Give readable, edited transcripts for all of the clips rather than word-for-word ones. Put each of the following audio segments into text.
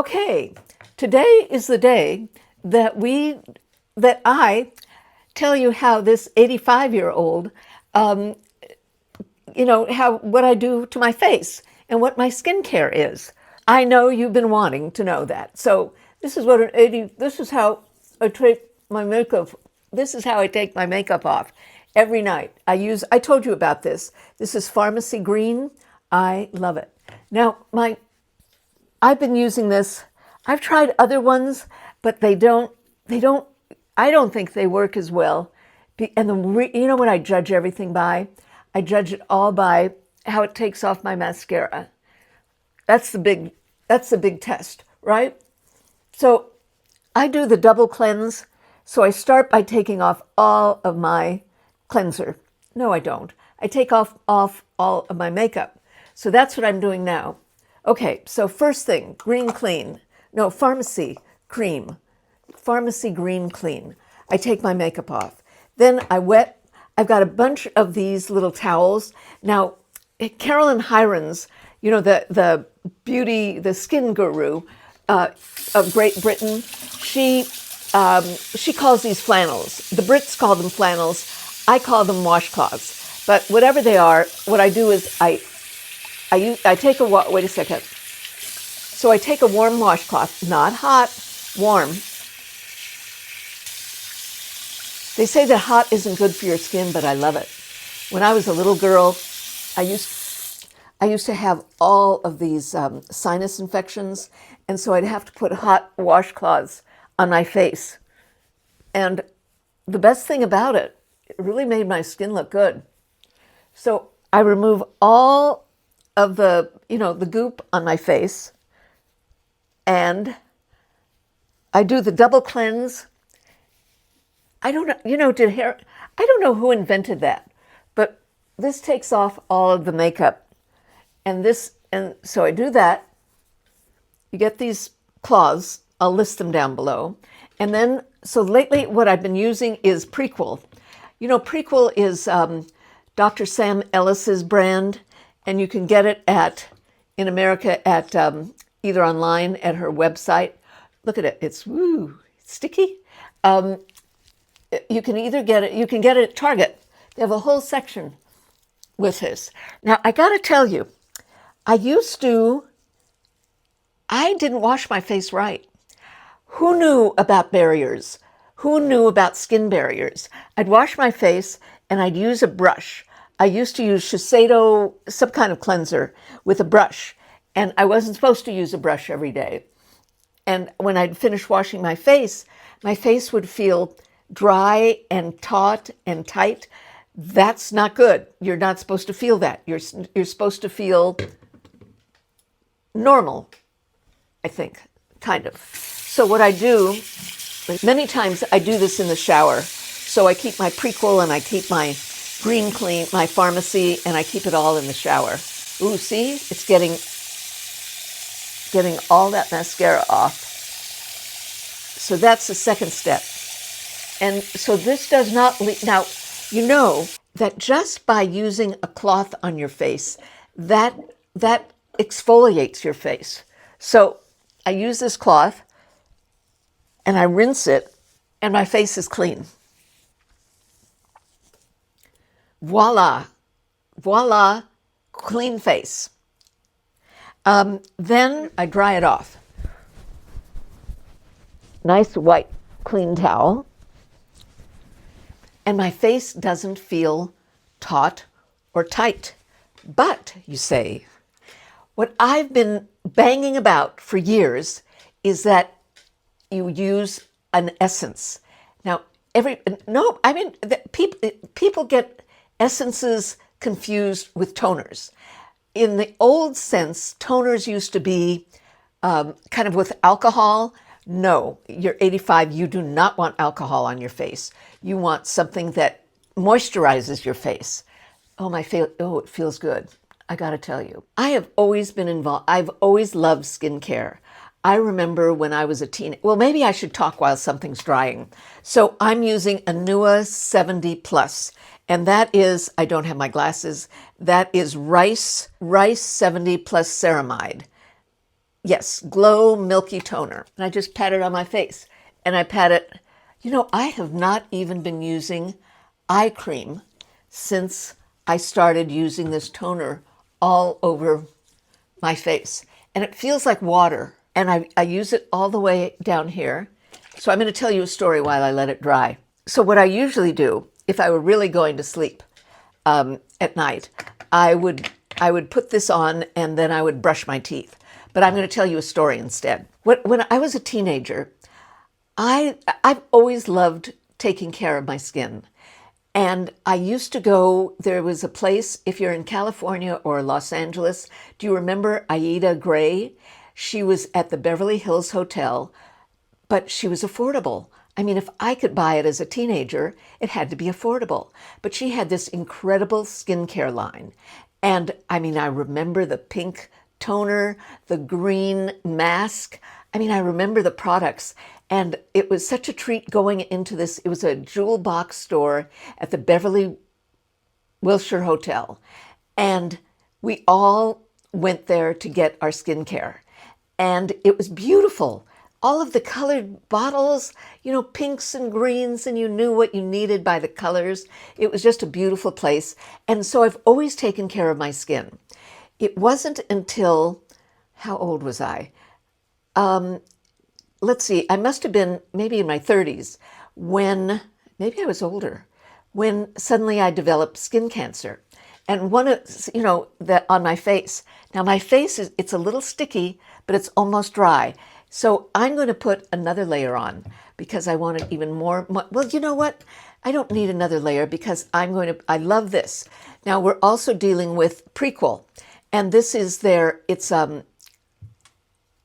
Okay, today is the day that I tell you how this 85-year-old, how what I do to my face and what my skincare is. I know you've been wanting to know that. So this is how I take my makeup. This is how I take my makeup off every night. I told you about this. This is Pharmacy Green. I love it. Now, I've been using this. I've tried other ones, but I don't think they work as well. And you know what I judge everything by? I judge it all by how it takes off my mascara. That's the big test, right? So I do the double cleanse. So I start by taking off all of my cleanser. No, I don't. I take off all of my makeup. So that's what I'm doing now. Okay, so first thing, Green Clean. No, Pharmacy Cream. Pharmacy Green Clean. I take my makeup off. Then I've got a bunch of these little towels. Now, Carolyn Hirons, the skin guru of Great Britain, she calls these flannels. The Brits call them flannels. I call them washcloths. But whatever they are, what I do is I take wait a second. So I take a warm washcloth, not hot, warm. They say that hot isn't good for your skin, but I love it. When I was a little girl, I used to have all of these sinus infections, and so I'd have to put hot washcloths on my face. And the best thing about it, it really made my skin look good. So I remove all of the goop on my face, and I do the double cleanse. I don't know, I don't know who invented that, but this takes off all of the makeup. And so I do that. You get these cloths. I'll list them down below. And then, so lately what I've been using is Prequel. Prequel is Dr. Sam Ellis's brand, and you can get it in America at either online at her website. Look at it. It's sticky. You can get it at Target. They have a whole section with this. Now, I got to tell you, I didn't wash my face right. Who knew about barriers? Who knew about skin barriers? I'd wash my face and I'd use a brush. I used to use Shiseido, some kind of cleanser with a brush. And I wasn't supposed to use a brush every day. And when I'd finish washing my face would feel dry and taut and tight. That's not good. You're not supposed to feel that. You're supposed to feel normal, I think, kind of. So what I do, many times I do this in the shower. So I keep my Prequel and I keep my Green Clean, my Pharmacy, and I keep it all in the shower. Ooh, see? It's getting all that mascara off. So that's the second step. And so this does not leave. Now, you know that just by using a cloth on your face, that exfoliates your face. So I use this cloth and I rinse it and my face is clean. Voila, clean face. Then I dry it off. Nice white, clean towel. And my face doesn't feel taut or tight. But, you say, what I've been banging about for years is that you use an essence. Now, people get essences confused with toners. In the old sense, toners used to be kind of with alcohol. No, you're 85, you do not want alcohol on your face. You want something that moisturizes your face. It feels good. I gotta tell you. I have always been involved, I've always loved skincare. I remember when I was a teenager, well, maybe I should talk while something's drying. So I'm using a Nua 70 Plus, and that is, I don't have my glasses, that is Rice 70 Plus Ceramide. Yes, Glow Milky Toner. And I just pat it on my face. And I pat it. You know, I have not even been using eye cream since I started using this toner all over my face. And it feels like water. And I use it all the way down here. So I'm going to tell you a story while I let it dry. So what I usually do, if I were really going to sleep at night, I would put this on and then I would brush my teeth. But I'm going to tell you a story instead. When I was a teenager, I've always loved taking care of my skin. And I used to go, there was a place, if you're in California or Los Angeles, do you remember Aida Gray? She was at the Beverly Hills Hotel, but she was affordable. I mean, if I could buy it as a teenager, it had to be affordable. But she had this incredible skincare line. And I mean, I remember the pink toner, the green mask. I mean, I remember the products. And it was such a treat going into this. It was a jewel box store at the Beverly Wilshire Hotel. And we all went there to get our skincare. And it was beautiful. All of the colored bottles, you know, pinks and greens, and you knew what you needed by the colors. It was just a beautiful place. And so I've always taken care of my skin. It wasn't until, how old was I? Let's see, I must have been maybe in my 30s when, maybe I was older, when suddenly I developed skin cancer. And one of, you know, that on my face. Now my face is, it's a little sticky, but it's almost dry. So I'm going to put another layer on because I want it even more. Well, you know what? I don't need another layer because I love this. Now we're also dealing with Prequel. And this is it's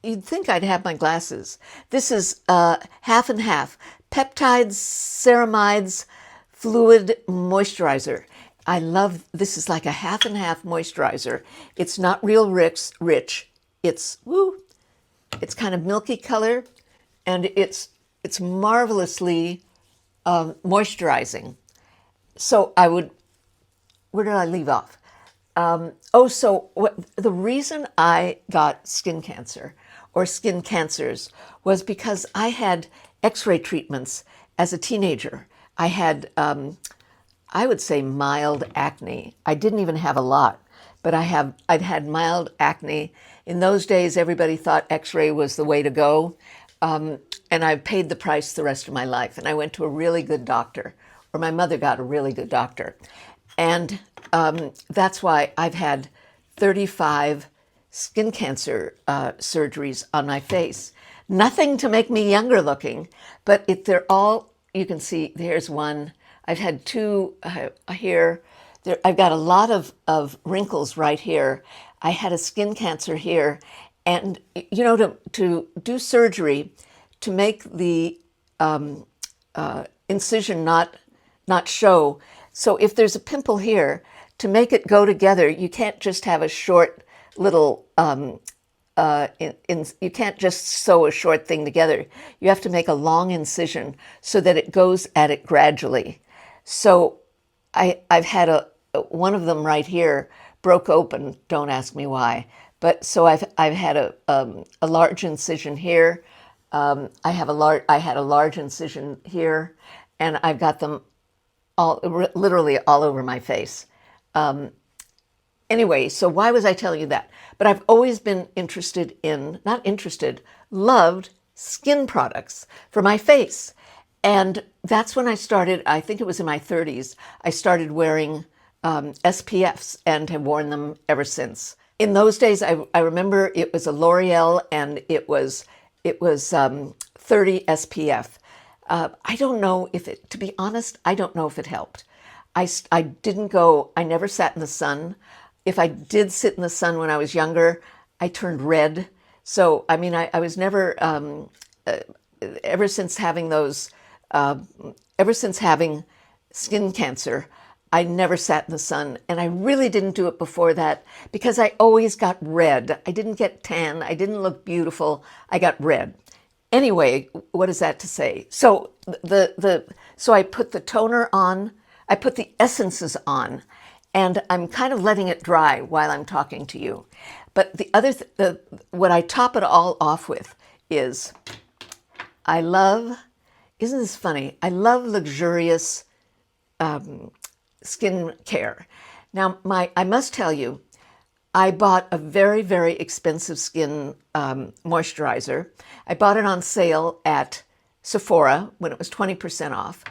you'd think I'd have my glasses. This is half and half. Peptides, ceramides, fluid moisturizer. I love, this is like a half and half moisturizer. It's not real rich. It's, it's kind of milky color, and it's marvelously moisturizing. So where did I leave off? The reason I got skin cancer or skin cancers was because I had X-ray treatments as a teenager. I had, I would say, mild acne. I didn't even have a lot, but I'd had mild acne. In those days, everybody thought X-ray was the way to go, and I paid the price the rest of my life. And I went to a really good doctor, or my mother got a really good doctor. And that's why I've had 35 skin cancer surgeries on my face. Nothing to make me younger looking, but they're all, you can see, there's one. I've had two here. I've got a lot of wrinkles right here. I had a skin cancer here. And, you know, to do surgery, to make the incision not show. So if there's a pimple here, to make it go together, you can't just have a short little, you can't just sew a short thing together. You have to make a long incision so that it goes at it gradually. So I've had one of them right here broke open. Don't ask me why. But so I've had a large incision here. I had a large incision here, and I've got them literally all over my face. Anyway, so why was I telling you that? But I've always been loved skin products for my face. And that's when I started, I think it was in my 30s, I started wearing SPFs and have worn them ever since. In those days, I remember it was a L'Oreal and it was 30 SPF. I don't know to be honest, I don't know if it helped. I never sat in the sun. If I did sit in the sun when I was younger, I turned red. So, I mean, I was never, ever since having skin cancer, I never sat in the sun. And I really didn't do it before that because I always got red. I didn't get tan. I didn't look beautiful. I got red. Anyway, what is that to say? So so I put the toner on, I put the essences on, and I'm kind of letting it dry while I'm talking to you. But the other, what I top it all off with is, I love, isn't this funny? I love luxurious skin care. Now, I must tell you, I bought a very, very expensive skin moisturizer. I bought it on sale at Sephora when it was 20% off.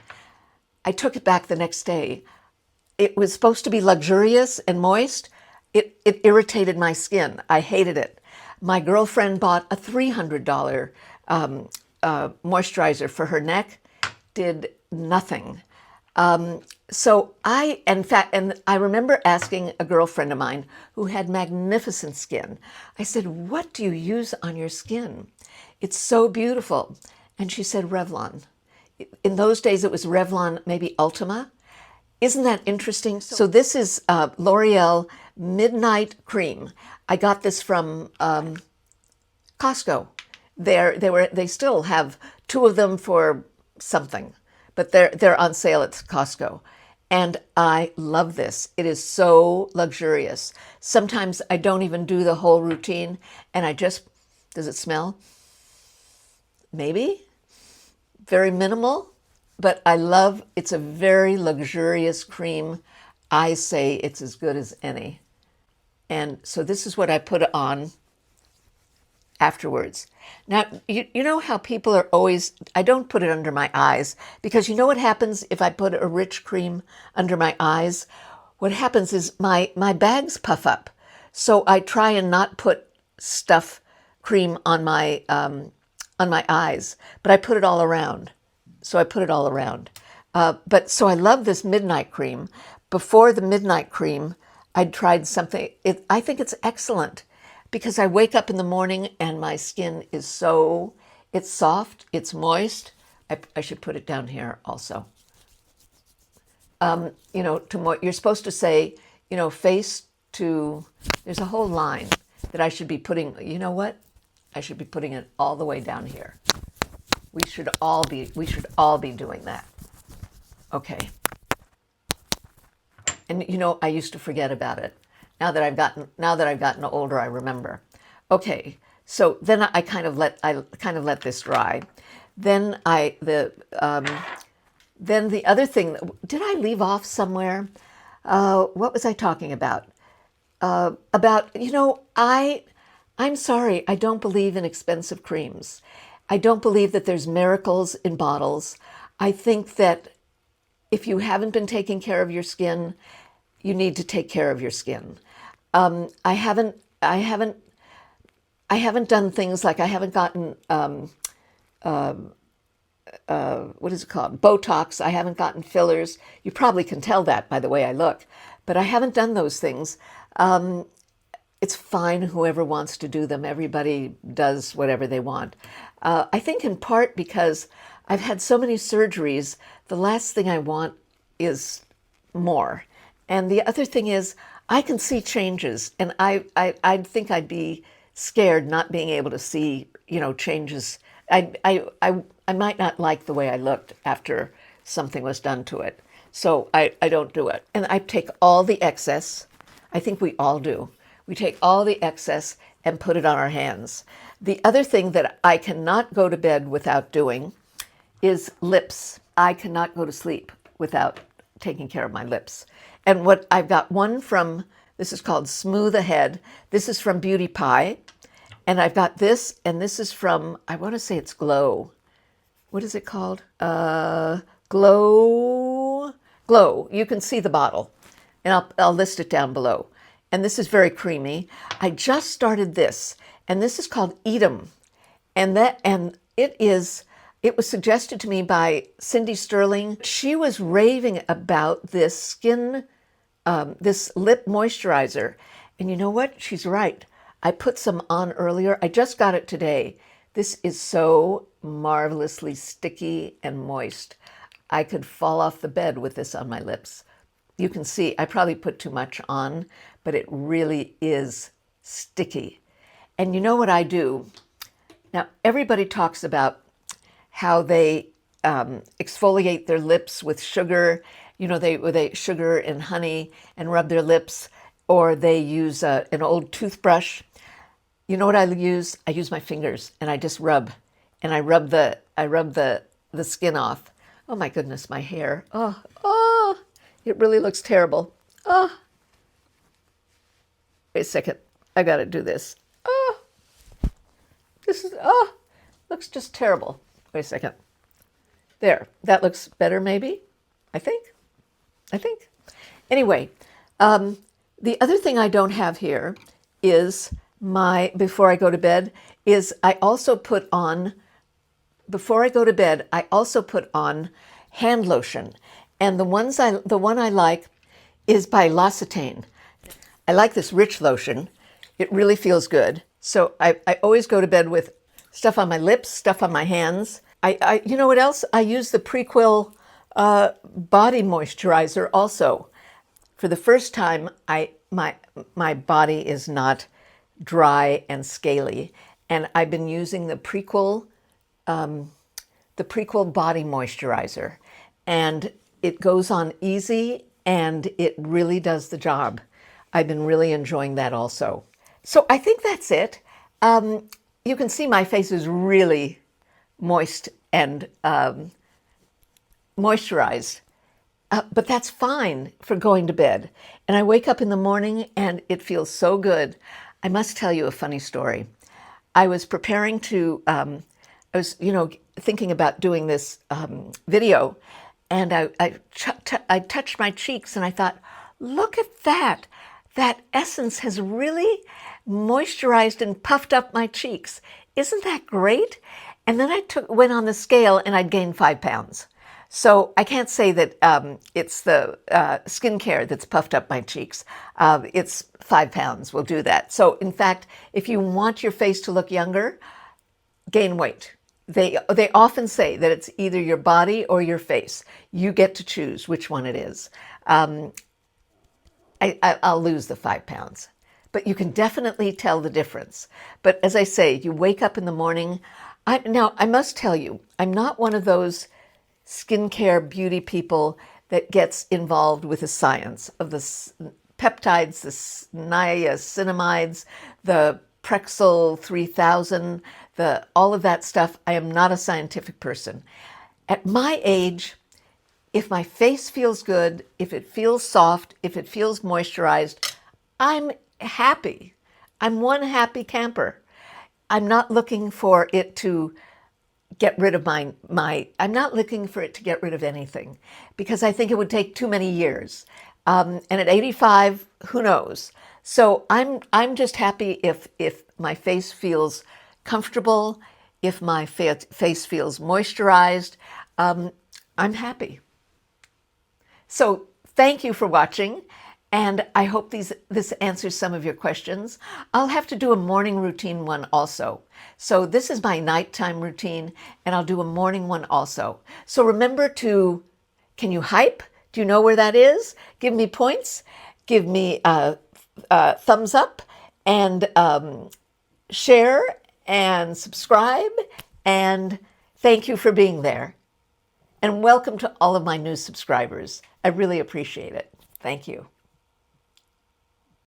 I took it back the next day. It was supposed to be luxurious and moist. It irritated my skin. I hated it. My girlfriend bought a $300 moisturizer for her neck. Did nothing. So in fact, I remember asking a girlfriend of mine who had magnificent skin. I said, "What do you use on your skin? It's so beautiful." And she said, Revlon. In those days, it was Revlon, maybe Ultima. Isn't that interesting? So this is L'Oreal Midnight Cream. I got this from Costco. They still have two of them for something, but they're on sale at Costco. And I love this. It is so luxurious. Sometimes I don't even do the whole routine, and I just, does it smell? Maybe. Very minimal, but I love, it's a very luxurious cream. I say it's as good as any. And so this is what I put on afterwards. Now, you know how people are always, I don't put it under my eyes, because you know what happens if I put a rich cream under my eyes? What happens is my bags puff up. So I try and not put cream on my eyes, but I put it all around. So I put it all around. So I love this midnight cream. Before the midnight cream, I'd tried something. I think it's excellent, because I wake up in the morning and my skin is it's soft, it's moist. I should put it down here also. You're supposed to say, face to, there's a whole line that I should be putting, you know what? I should be putting it all the way down here. We should all be doing that. Okay. And I used to forget about it. Now that I've gotten older, I remember. Okay. So then I kind of let this dry. Then then the other thing, did I leave off somewhere? What was I talking about? I'm sorry, I don't believe in expensive creams. I don't believe that there's miracles in bottles. I think that if you haven't been taking care of your skin, you need to take care of your skin. I haven't done things like, I haven't gotten what is it called? Botox. I haven't gotten fillers. You probably can tell that by the way I look, but I haven't done those things. It's fine, whoever wants to do them. Everybody does whatever they want. I think in part because I've had so many surgeries, the last thing I want is more. And the other thing is, I can see changes, and I think I'd be scared not being able to see, changes. I might not like the way I looked after something was done to it. So I don't do it. And I take all the excess. I think we all do. We take all the excess and put it on our hands. The other thing that I cannot go to bed without doing is lips. I cannot go to sleep without taking care of my lips. And what I've got one from, this is called Smooth Ahead. This is from Beauty Pie. And I've got this, and this is from, I want to say it's Glow. What is it called? Glow. You can see the bottle, and I'll list it down below. And this is very creamy. I just started this, and this is called Eat 'em. And it was suggested to me by Cindy Sterling. She was raving about this this lip moisturizer. And you know what? She's right. I put some on earlier. I just got it today. This is so marvelously sticky and moist. I could fall off the bed with this on my lips. You can see I probably put too much on, but it really is sticky. And you know what I do? Now, everybody talks about how they exfoliate their lips with sugar. They sugar and honey and rub their lips, or they use an old toothbrush. You know what I use? I use my fingers and I just rub, and I rub the skin off. Oh my goodness, my hair. Oh, it really looks terrible. Oh, wait a second. I got to do this. Oh, looks just terrible. Wait a second. There, that looks better maybe, I think. Anyway, the other thing I don't have here is before I go to bed, is I also put on, before I go to bed, I also put on hand lotion. And the one I like is by L'Occitane. I like this rich lotion. It really feels good. So I always go to bed with stuff on my lips, stuff on my hands. You know what else? I use the Prequel body moisturizer also. For the first time, my body is not dry and scaly, and I've been using the Prequel body moisturizer, and it goes on easy and it really does the job. I've been really enjoying that also. So I think that's it. You can see my face is really moist and moisturized. But that's fine for going to bed. And I wake up in the morning and it feels so good. I must tell you a funny story. I was preparing to, I was, thinking about doing this video, and I touched my cheeks and I thought, look at that. That essence has really moisturized and puffed up my cheeks. Isn't that great? And then I went on the scale and I'd gained 5 pounds. So I can't say that it's the skincare that's puffed up my cheeks. It's 5 pounds will do that. So in fact, if you want your face to look younger, gain weight. They often say that it's either your body or your face. You get to choose which one it is. I'll lose the 5 pounds, but you can definitely tell the difference. But as I say, you wake up in the morning. Now, I must tell you, I'm not one of those skincare beauty people that gets involved with the science of the peptides, the niacinamides, the Prexil 3000, all of that stuff. I am not a scientific person. At my age, if my face feels good, if it feels soft, if it feels moisturized, I'm happy. I'm one happy camper. I'm not looking for it to get rid of I'm not looking for it to get rid of anything, because I think it would take too many years. And at 85, who knows? So I'm just happy if my face feels comfortable, if my face feels moisturized. I'm happy. So thank you for watching, and I hope this answers some of your questions. I'll have to do a morning routine one also. So this is my nighttime routine, and I'll do a morning one also. So remember can you hype? Do you know where that is? Give me points. Give me a thumbs up, and share and subscribe, and thank you for being there. And welcome to all of my new subscribers. I really appreciate it. Thank you.